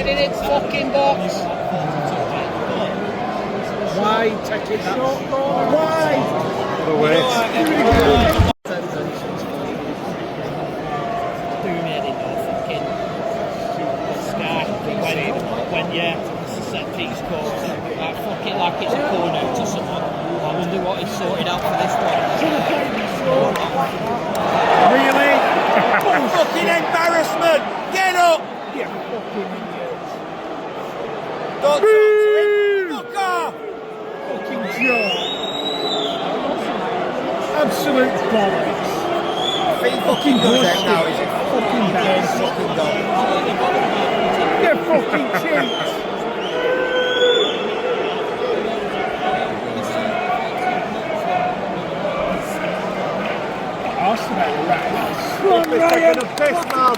get in its fucking box. Why take it that Why? The way. When set piece calls like fucking like it's a corner to someone. I wonder what he's sorted out for this one. Really? Fucking embarrassment! Get up! You fucking idiot. Don't talk to him! Fuck off! Fucking joke. Absolute bollocks. I think fucking goes out now, is it? Fucking bad. Fucking dog. You fucking cheat. Run, Ryan! Taking a piss, man!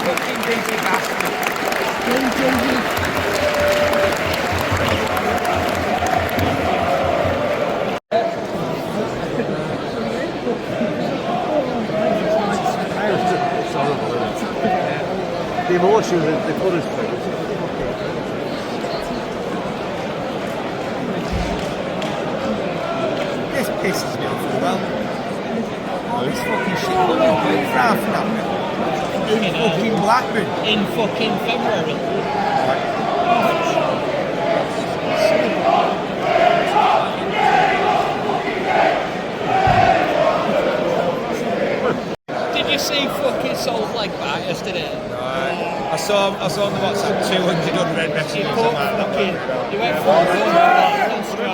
Fucking busy bastard! It's horrible, isn't it? The emotions they put us through. This pisses me off as well. Oh, this fucking shit. What are you playing for half an hour? In fucking Blackburn. In fucking February. Did you see fucking Sol's leg back yesterday? I saw on the WhatsApp 200 unread messages on that. He went for it.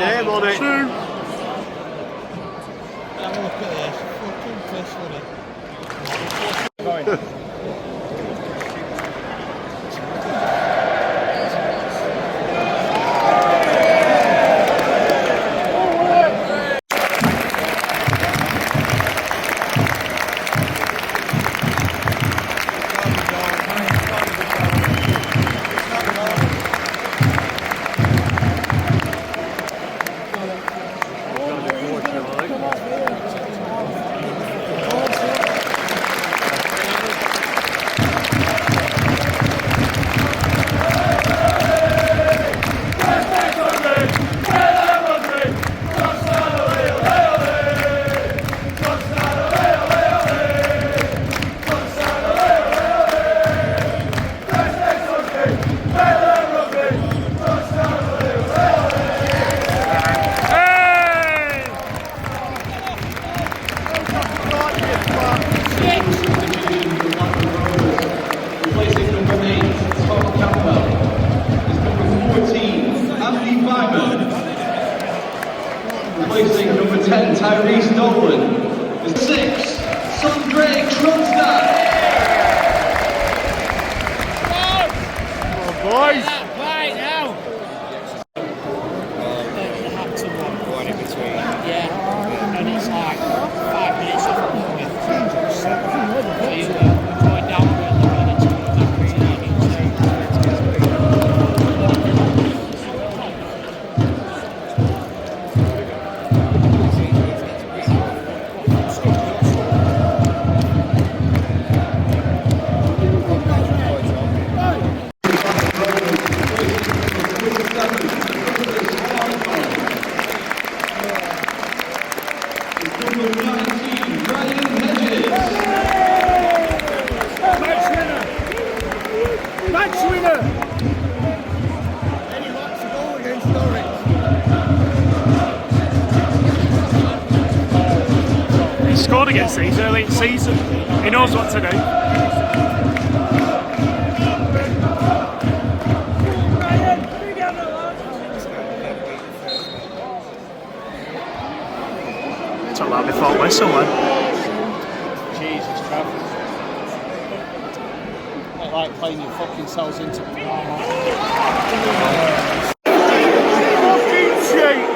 Name on it. Have a look at this. Fucking piss funny. Replacing number 10, Tyrese Nolan. 6, Sondre Kronstad. Come on, boys. Right now. They had to One in between. Yeah. And it's like 5 minutes off the point. So you're going down and they're ready to come back. Match winner! And he wants to go against Norwich. He scored against these early in the season. He knows what to do. Took that before whistle then. Jesus, Trav. Like playing your fucking selves into Fucking cheat!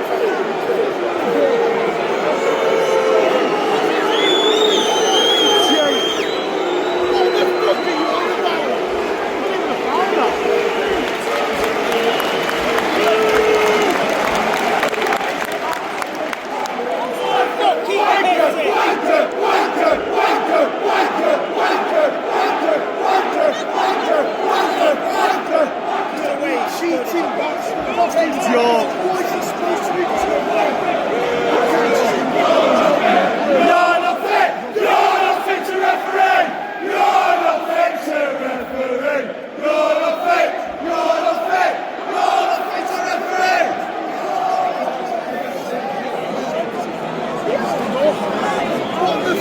What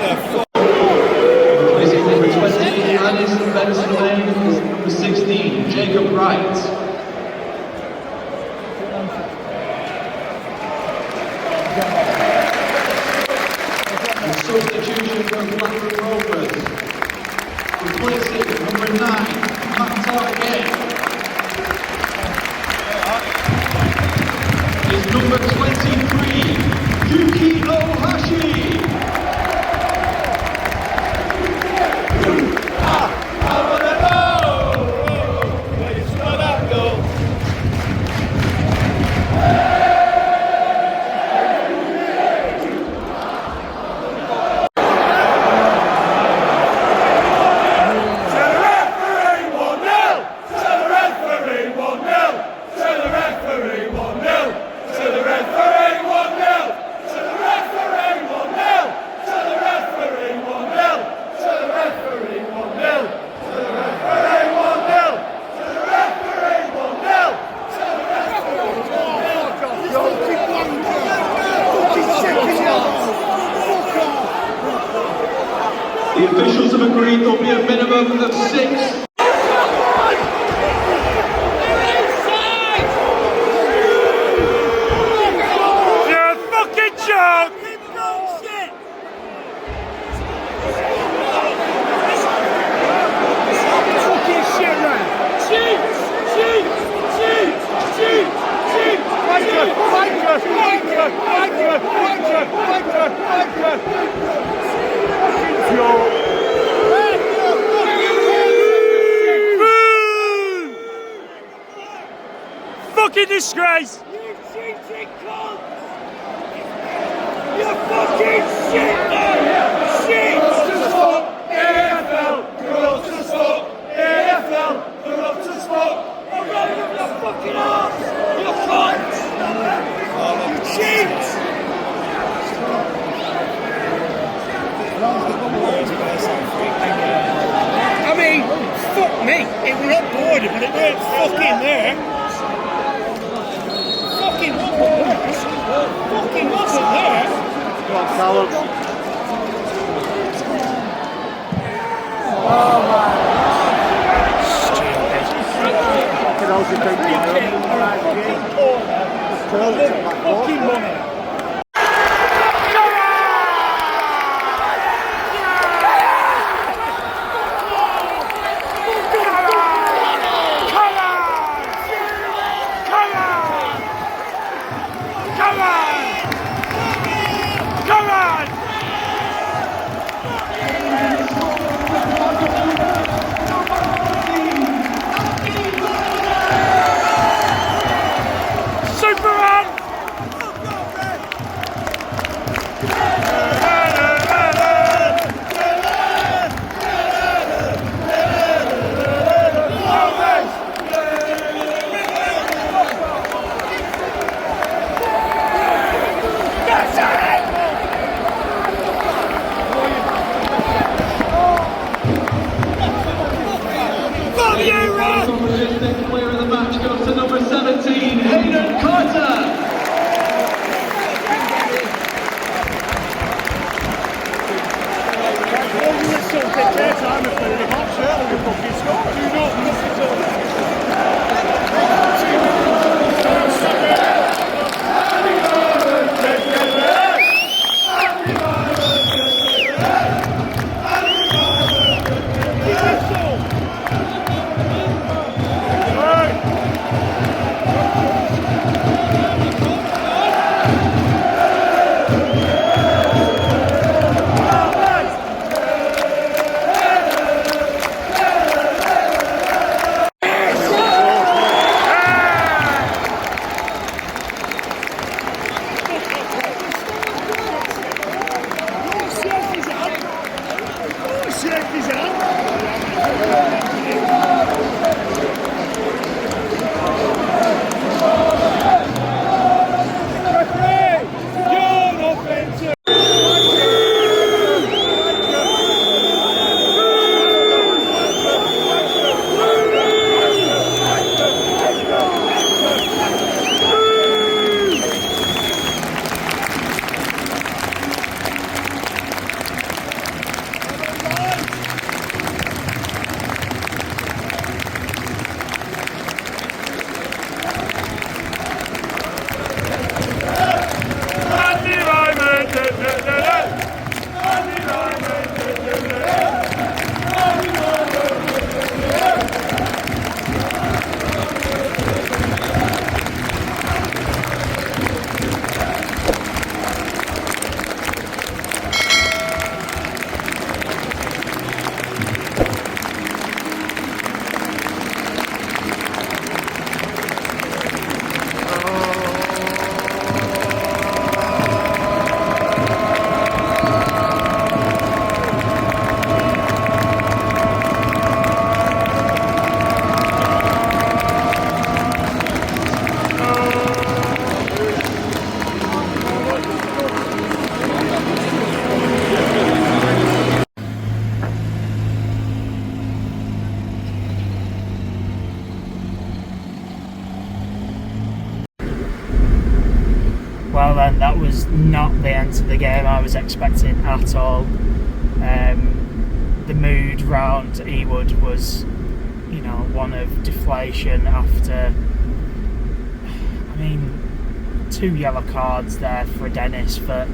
a fuck. Placing number 20, Addison Benson Lane, is number 16, Jacob Wright. The substitution from Blackburn Rovers, replacing number 9, Matt Target, is number 23, Yuki Ohashi. The officials have agreed there'll be a minimum of 6. You're a fucking joke! Fucking shit, man! Fucking disgrace! You cheating cunt! You fucking shit, man! Shit! EFL, you're up to fuck! EFL, you're up to fuck! I'm running up your fucking arse! You cunt! You cheat! I mean, fuck me, it was not border, but it weren't fucking there. Fucking wasn't there. Fucking wasn't there. Come on, Callum. Oh, man. Stupid. Fucking hell's you thinking? Fucking money. Player of the match goes to number 17, Hayden Carter. not the end of the game I was expecting at all. The mood round Ewood was, you know, one of deflation after, I mean, 2 yellow cards there for Dennis that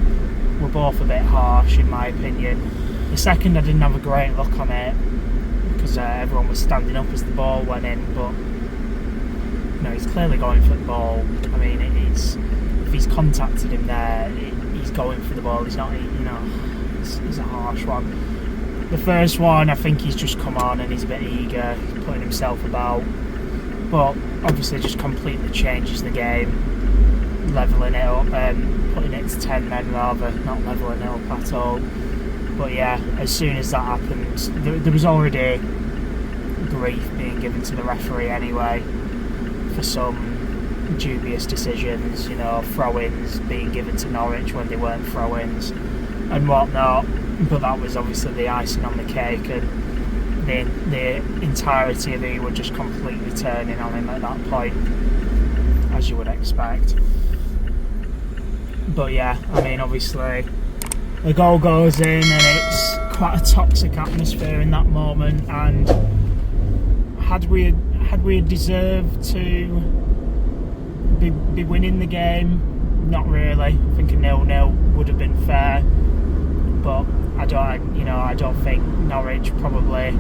were both a bit harsh in my opinion. The second I didn't have a great look on it because everyone was standing up as the ball went in, but you know, he's clearly going for the ball. I mean, if he's contacted him there, he's going for the ball. He's not, you know, it's a harsh one. The first one, I think he's just come on and he's a bit eager, putting himself about, but obviously just completely changes the game, levelling it up, putting it to 10 men rather, not levelling it up at all. But yeah, as soon as that happened, there was already grief being given to the referee anyway for some dubious decisions, you know, throw-ins being given to Norwich when they weren't throw-ins and whatnot. But that was obviously the icing on the cake, and the entirety of it were just completely turning on him at that point, as you would expect. But yeah, I mean, obviously the goal goes in and it's quite a toxic atmosphere in that moment, and had we deserved to be winning the game? Not really. I think a 0-0 would have been fair, but I don't think Norwich probably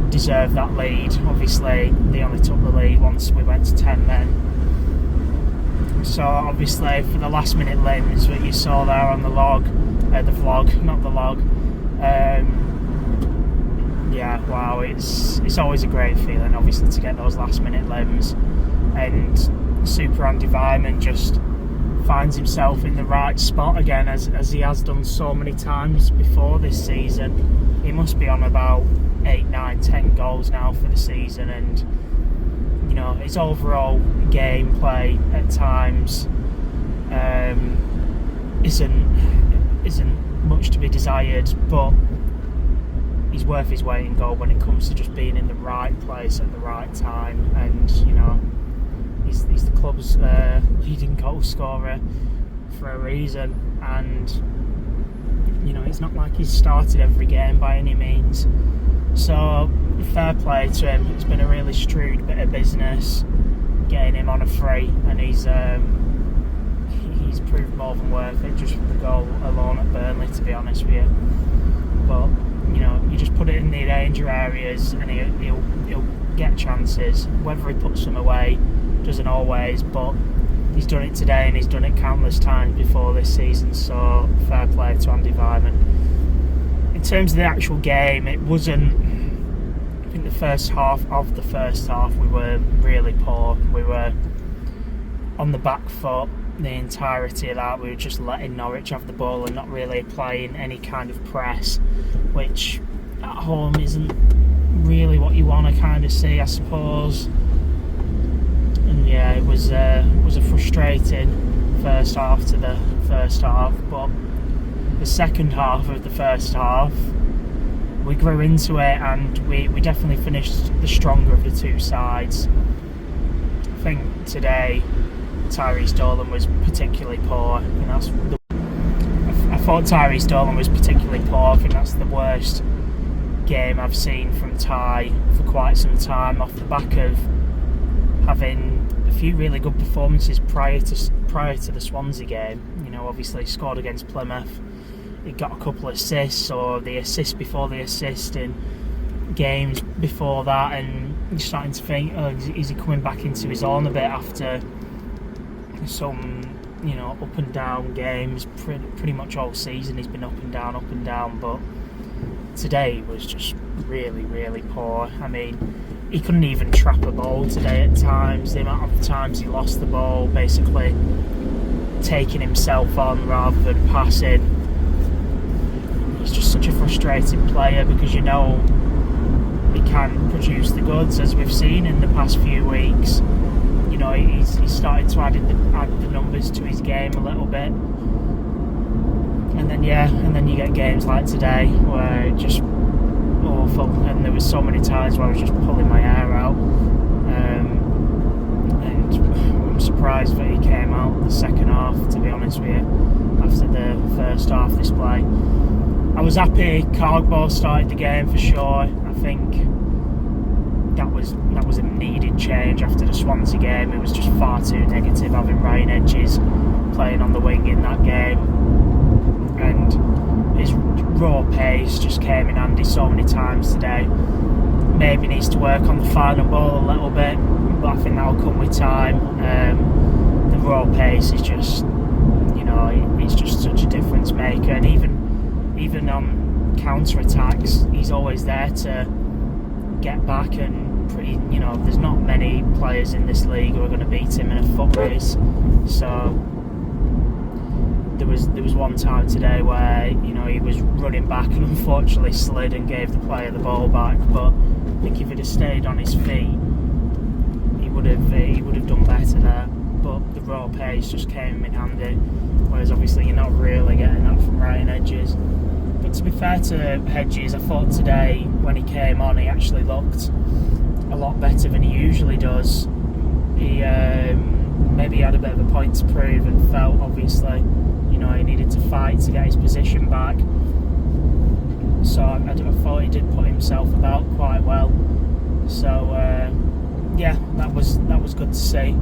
deserved that lead. Obviously they only took the lead once we went to 10 men. So obviously for the last minute limbs that you saw there on the vlog, not the log, yeah, wow, it's always a great feeling obviously to get those last minute limbs, and Super Andy Vyman just finds himself in the right spot again, as he has done so many times before this season. He must be on about 8, 9, 10 goals now for the season, and you know, his overall gameplay at times isn't much to be desired, but he's worth his weight in gold when it comes to just being in the right place at the right time. And you know, he's the club's leading goal scorer for a reason, and you know, it's not like he's started every game by any means. So fair play to him. It's been a really shrewd bit of business getting him on a free, and he's proved more than worth it just for the goal alone at Burnley, to be honest with you. But you know, you just put it in the danger areas and he'll get chances. Whether he puts them away doesn't always, but he's done it today and he's done it countless times before this season, so fair play to Andy Vyman. In terms of the actual game, it wasn't, I think the first half we were really poor. We were on the back foot the entirety of that. We were just letting Norwich have the ball and not really applying any kind of press, which at home isn't really what you want to kind of see, I suppose. And yeah, it was a frustrating first half to the first half, but the second half of the first half we grew into it, and we definitely finished the stronger of the two sides. I think today Tyrese Dolan was particularly poor. I thought Tyrese Dolan was particularly poor. I think that's the worst game I've seen from Ty for quite some time, off the back of having a few really good performances prior to the Swansea game. You know, obviously he scored against Plymouth. He got a couple of assists, or the assist before the assist in games before that, and you're starting to think, oh, is he coming back into his own a bit after some, you know, up and down games? Pretty much all season he's been up and down, but today was just really, really poor. I mean, he couldn't even trap a ball today at times. The amount of times he lost the ball, basically taking himself on rather than passing. He's just such a frustrating player, because you know he can produce the goods, as we've seen in the past few weeks. You know, he's started to add the numbers to his game a little bit, and then you get games like today where it's just awful. And there was so many times where I was just pulling my hair out, and I'm surprised that he came out the second half, to be honest with you. I after the first half display. I was happy Carglass started the game for sure. I think that was a needed change after the Swansea game. It was just far too negative having Ryan Edges playing on the wing in that game, and his raw pace just came in handy so many times today. Maybe needs to work on the final ball a little bit, but I think that'll come with time. The raw pace is just, it's just such a difference maker, and even on counter attacks, he's always there to get back and there's not many players in this league who are going to beat him in a foot race. So there was one time today where he was running back and unfortunately slid and gave the player the ball back. But I think if he'd have stayed on his feet, he would have done better there. But the raw pace just came in handy. Whereas obviously you're not really getting that from Ryan Edges. But to be fair to Hedges, I thought today when he came on, he actually looked a lot better than he usually does. He maybe had a bit of a point to prove and felt obviously he needed to fight to get his position back. So I thought he did put himself about quite well. So yeah, that was good to see.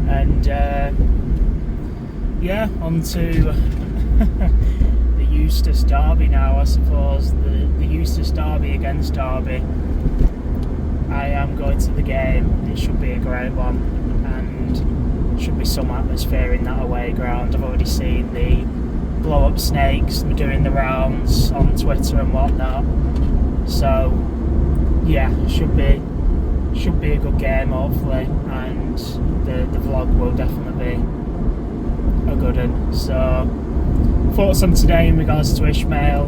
And yeah, on to the Eustace derby now, I suppose. The Eustace derby against Derby. I am going to the game. It should be a great one, and should be some atmosphere in that away ground. I've already seen the blow up snakes doing the rounds on Twitter and whatnot. So yeah, should be a good game hopefully, and the vlog will definitely be a good one. So thoughts on today in regards to Ishmael.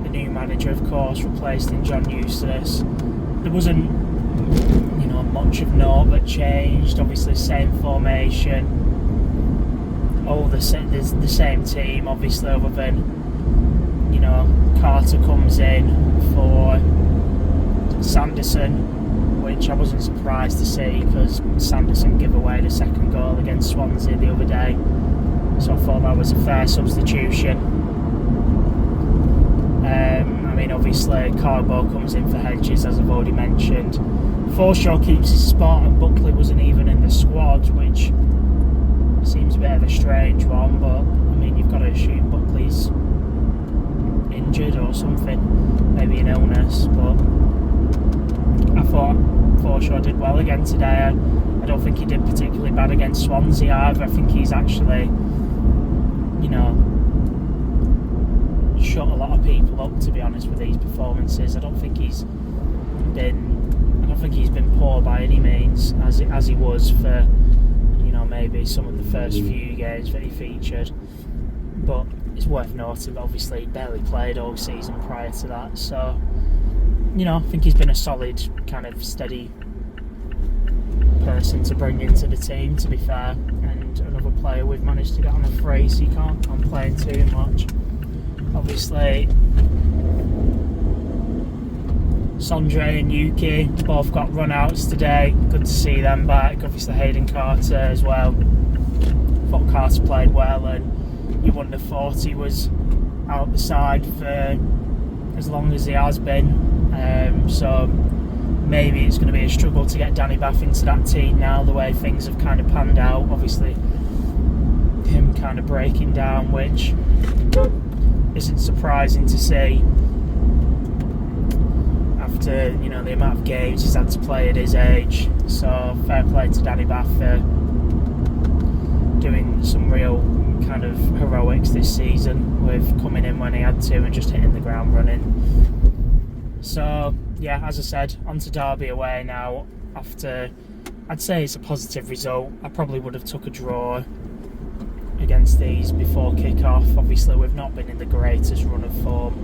The new manager, of course, replaced in John Eustace. There wasn't much of note that changed. Obviously same formation, the same team obviously, other than Carter comes in for Sanderson, which I wasn't surprised to see because Sanderson gave away the second goal against Swansea the other day, so I thought that was a fair substitution. Obviously Carbo comes in for Hedges, as I've already mentioned. Forshaw keeps his spot, and Buckley wasn't even in the squad, which seems a bit of a strange one, but you've got to assume Buckley's injured or something, maybe an illness. But I thought Forshaw did well again today. I don't think he did particularly bad against Swansea either. I think he's actually shut a lot of people up, to be honest, with these performances. I don't think he's been poor by any means, as he was for maybe some of the first few games that he featured. But it's worth noting that obviously he barely played all season prior to that, so I think he's been a solid kind of steady person to bring into the team, to be fair, and another player we've managed to get on a free, so you can't complain too much. Obviously Sondre and Yuki both got run-outs today. Good to see them back. Obviously Hayden Carter as well. Thought Carter played well, and you wouldn't have thought he was out the side for as long as he has been. So maybe it's going to be a struggle to get Danny Bath into that team now, the way things have kind of panned out. Obviously him kind of breaking down, which isn't surprising to see after the amount of games he's had to play at his age. So fair play to Danny Bath for doing some real kind of heroics this season, with coming in when he had to and just hitting the ground running. So yeah, as I said, on to Derby away now. After, I'd say it's a positive result. I probably would have took a draw against these before kick-off. Obviously we've not been in the greatest run of form,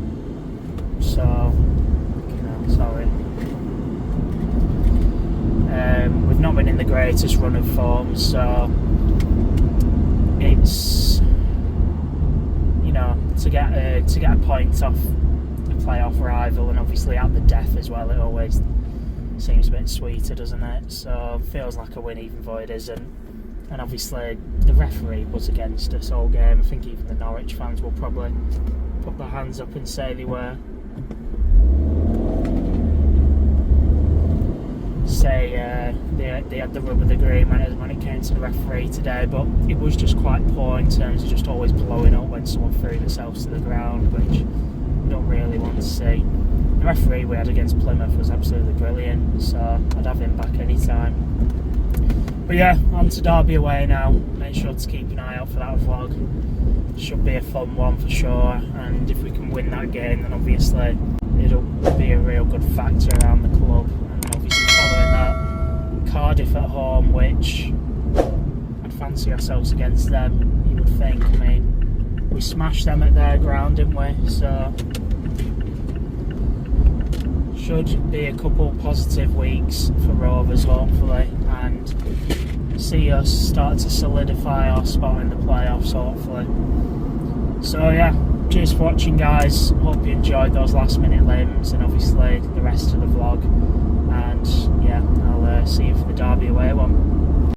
so we've not been in the greatest run of form, so it's to get a point off a playoff rival, and obviously at the death as well, it always seems a bit sweeter, doesn't it? So feels like a win even though it isn't. and obviously the referee was against us all game. I think even the Norwich fans will probably put their hands up and say they were. They had the rub of the green when it came to the referee today, but it was just quite poor in terms of just always blowing up when someone threw themselves to the ground, which we don't really want to see. The referee we had against Plymouth was absolutely brilliant, so I'd have him back anytime. But yeah, on to Derby away now. Make sure to keep an eye out for that vlog. Should be a fun one for sure, and if we can win that game, then obviously it'll be a real good factor around the club. And obviously following that, Cardiff at home, which I'd fancy ourselves against them, you would think. I mean, we smashed them at their ground, didn't we? So should be a couple positive weeks for Rovers, hopefully, and see us start to solidify our spot in the playoffs, hopefully. So yeah, cheers for watching, guys. Hope you enjoyed those last minute limbs and obviously the rest of the vlog, and yeah, I'll see you for the Derby away one.